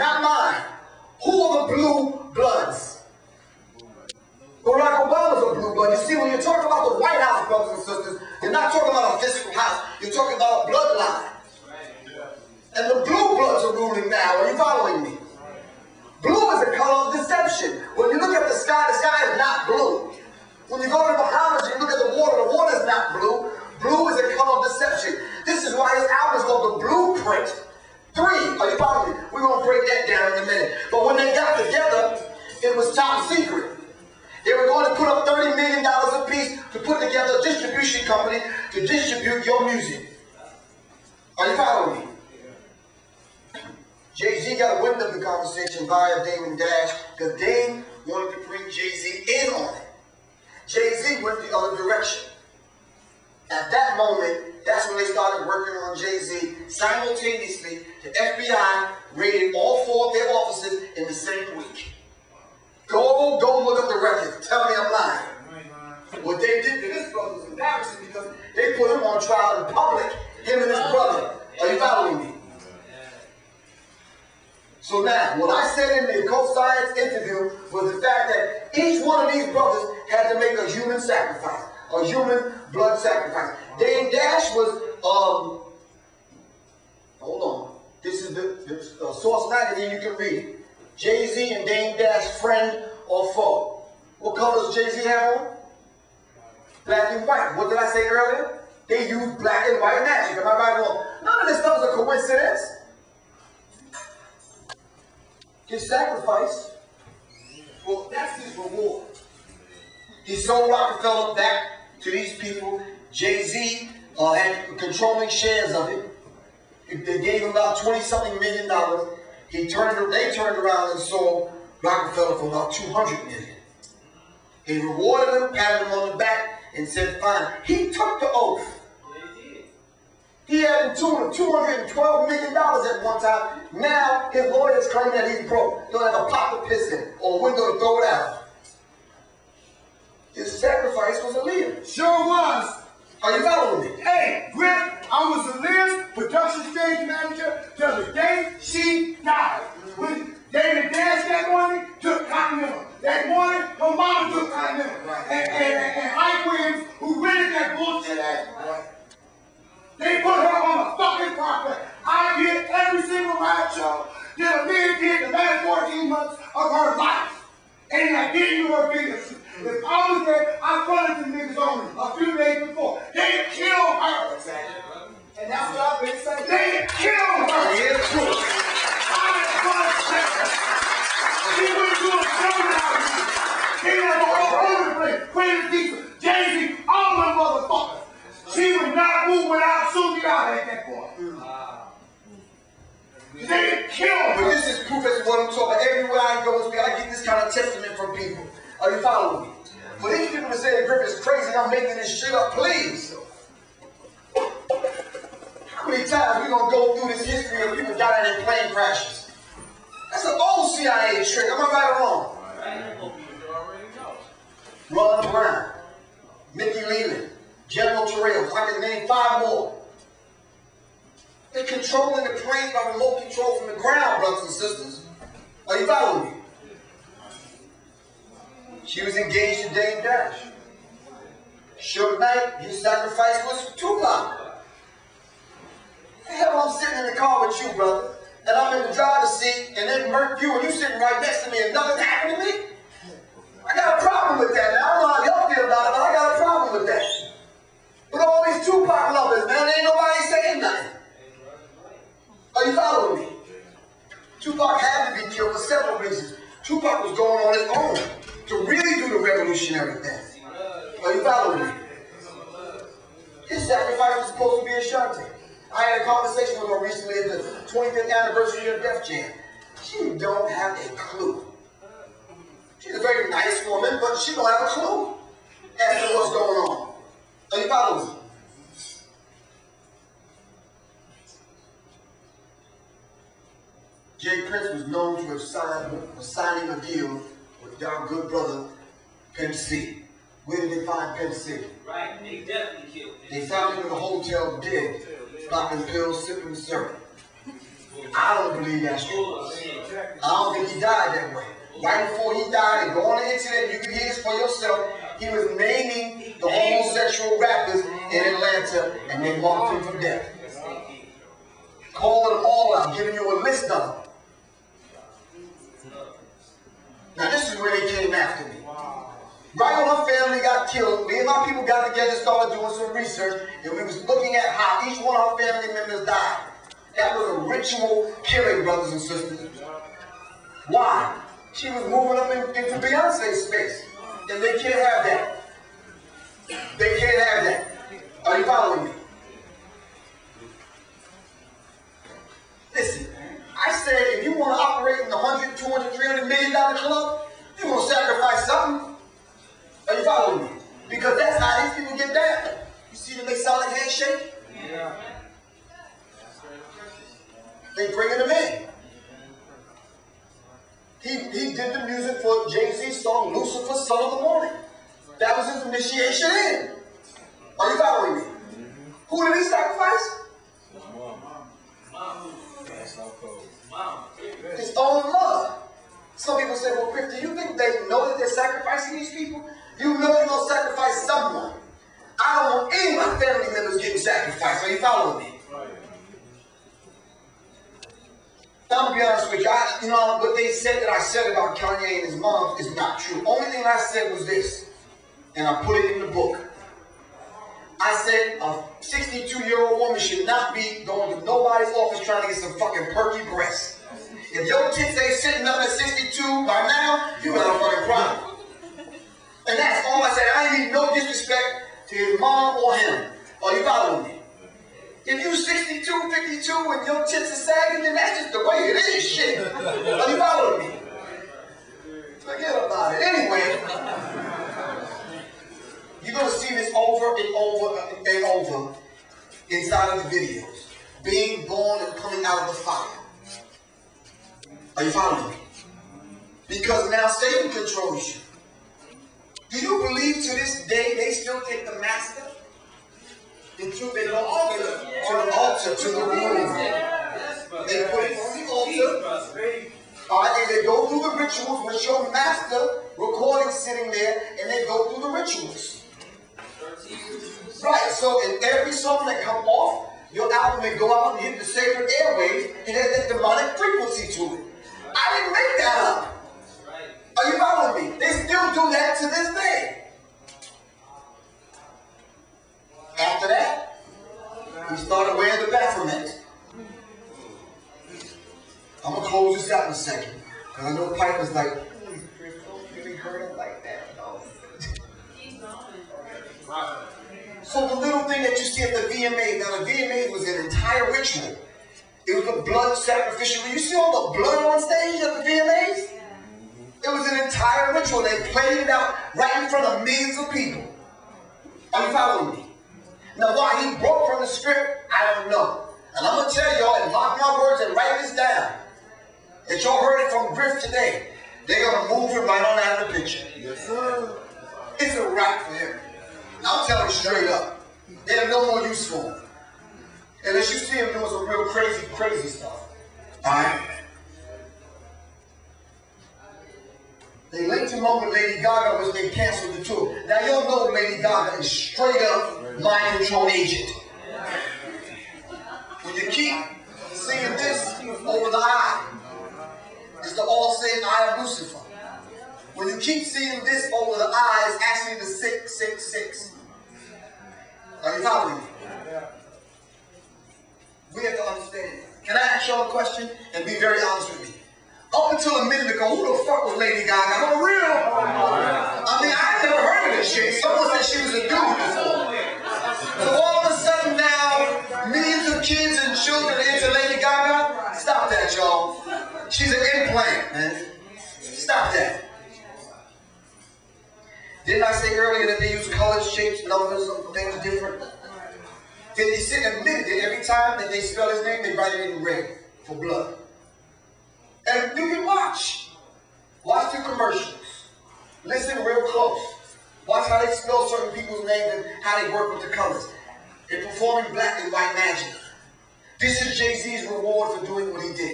not mine. Who are the blue bloods? Barack Obama's a blue blood. You see, when you're talking about the White House, brothers and sisters, you're not talking about a physical house. You're talking about a bloodline. And the blue bloods are ruling now. Are you following me? Blue is a color of deception. When you look at the sky is not blue. When you go to the Bahamas and you look at the water is not blue. Blue is a color of deception. This is why his album is called The Blueprint 3. Are you following me? We're going to break that down in a minute. But when they got together, it was top secret. They were going to put up $30 million a piece to put together a distribution company to distribute your music. Are you following me? Jay-Z got a wind of the conversation via Dame and Dash because Dame wanted to bring Jay-Z in on it. Jay-Z went the other direction. At that moment, that's when they started working on Jay-Z. Simultaneously, the FBI raided all 4 of their offices in the same week. Go look up the record. Tell me I'm lying. What they did to this brother was embarrassing because they put him on trial in public, him and his brother. Are you following me? So now, what I said in the co-science interview was the fact that each one of these brothers had to make a human sacrifice, a human blood sacrifice. Dame Dash was, hold on. This is the Source magazine, you can read it. Jay-Z and Dame Dash, friend or foe. What colors Jay-Z have on? Black and white. What did I say earlier? They use black and white magic. Am I right or wrong? None of this stuff is a coincidence. His sacrifice, well, that's his reward. He sold Rockefeller back to these people. Jay-Z had controlling shares of it. They gave him about $20-something million. They turned around and sold Rockefeller for about $200 million. He rewarded him, patted him on the back, and said, fine. He took the oath. He had in tune of $212 million at one time. Now his lawyers claim that he's broke. Don't have a pot to piss in or a window to throw it out. His sacrifice was Aaliyah. Sure was. Are you following me? Hey, Griff, I was Aaliyah's production stage manager till the day she died. When David Dash that morning took Continental. That morning, her mama took Continental. And Ike Williams, who rented that bullshit ass. They put her on the fucking property. I did every single ride show that Aaliyah did the last 14 months of her life. And I didn't do her biggest. If I was there, I fronted the niggas on her a few days before. They killed her. And that's what I've been saying. They killed her. Yeah, true. I didn't front her. She went to a seminar. They had her all over the place. Queen Latifah, Jay-Z, all them motherfuckers. She would not move without Susie out at that point. They killed her. But this is proof as to what I'm talking about. Everywhere I go, I get this kind of testament from people. Are you following me? For these people to say that Griff is crazy, I'm making this shit up, please. How many times we gonna go through this history of people dying in plane crashes? That's an old CIA trick. Am I right or wrong? Ronald Brown, Mickey Leland, General Terrell. I can name 5 more. They're controlling the plane by remote control from the ground, brothers and sisters. Are you following me? She was engaged to Dame Dash. Suge Knight, his sacrifice was Tupac. The hell, I'm sitting in the car with you, brother, and I'm in the driver's seat, and then murk you, and you sitting right next to me, and nothing happened to me? I got a problem with that. Now, I don't know how y'all feel about it, but I got a problem with that. With all these Tupac lovers, man, ain't nobody saying nothing. Are you following me? Tupac had to be killed for several reasons. Tupac was going on his own to really do the revolutionary thing. Are you following me? His sacrifice was supposed to be Ashanti. I had a conversation with her recently at the 25th anniversary of Def Jam. She don't have a clue. She's a very nice woman, but she don't have a clue as to what's going on. Are you following me? Jay Prince was known to have signing a deal with our good brother, Pimp C. Where did they find Pimp C? Right, they definitely killed him. They found him in a hotel dead, popping pills, sipping syrup. I don't believe that's true. I don't think he died that way. Right before he died, and go on the internet, you can hear this for yourself. He was naming the homosexual rappers in Atlanta, and they marked him for death. Calling them all out, giving you a list of them. Now this is where they came after me. Right when my family got killed, me and my people got together and started doing some research, and we was looking at how each one of our family members died. That was a ritual killing, brothers and sisters. Why? She was moving up into Beyonce's space, and they can't have that. They can't have that. Are you following me? Listen, I said if you want to operate in the $100, $200, $300 million club, you want to sacrifice something. Are you following me? Because that's how these people get down. You see them, they solid handshake? Yeah. They bringing them in. He did the music for Jay-Z's song, Lucifer, Son of the Morning. That was his initiation in. Are you following me? Who did he sacrifice? His own mother. Some people say, well, Griff, do you think they know that they're sacrificing these people? You know they're going to sacrifice someone. I don't want any of my family members getting sacrificed. Are you following me? I'm going to be honest with you. You know, what they said that I said about Kanye and his mom is not true. Only thing I said was this, and I put it in the book. I said a 62-year-old woman should not be going to nobody's office trying to get some fucking perky breasts. If your kids ain't sitting up at 62 by now, you got a fucking problem. And that's all I said. I ain't need no disrespect to his mom or him. Are you following me? If you 62, 52, and your tits are sagging, then that's just the way it is, shit. Are you following me? Forget about it. Anyway, you're going to see this over and over and over inside of the videos. Being born and coming out of the fire. Are you following me? Because now Satan controls you. Do you believe to this day they still take the master into the altar, to the room? They put it on the altar. And they go through the rituals with your master recording sitting there, and they go through the rituals. Right, so in every song that come off, your album may go out and hit the sacred airwaves and has that demonic frequency to it. I didn't make that up. Are you following me? They still do that to this day. After that, we started wearing the Baphomet. I'm going to close this out in a second. Because I know Piper's like, Griff, don't really hurt him like that. No. So the little thing that you see at the VMA, now the VMA was an entire ritual. It was a blood sacrificial. You see all the blood on stage at the VMAs? It was an entire ritual. They played it out right in front of millions of people. Are you following me? Now why he broke from the script, I don't know. And I'm going to tell y'all, and mark my words and write this down. If y'all heard it from Griff today, they're going to move it right on out of the picture. Yes, sir. It's a wrap for him. I'll tell you straight up. They have no more use for him. Unless you see him doing some real crazy, crazy stuff. Alright? They linked him up with Lady Gaga, which they canceled the tour. Now y'all know Lady Gaga is straight up mind control agent. When you keep seeing this over the eye, it's the all-seeing eye of Lucifer. When you keep seeing this over the eye, it's actually the 666. Are you following me? We have to understand. Can I ask y'all a question and be very honest with me? Up until a minute ago, who the fuck was Lady Gaga? For real? I mean, I never heard of this shit. Someone said she was a dude before. So all of a sudden now, millions of kids and children are into Lady Gaga? Stop that, y'all. She's an implant, man. Stop that. Didn't I say earlier that they use colors, shapes, numbers, things different? 50 Cent admitted that every time that they spell his name, they write it in red for blood. And you can watch. Watch the commercials. Listen real close. Watch how they spell certain people's names and how they work with the colors. They're performing black and white magic. This is Jay-Z's reward for doing what he did.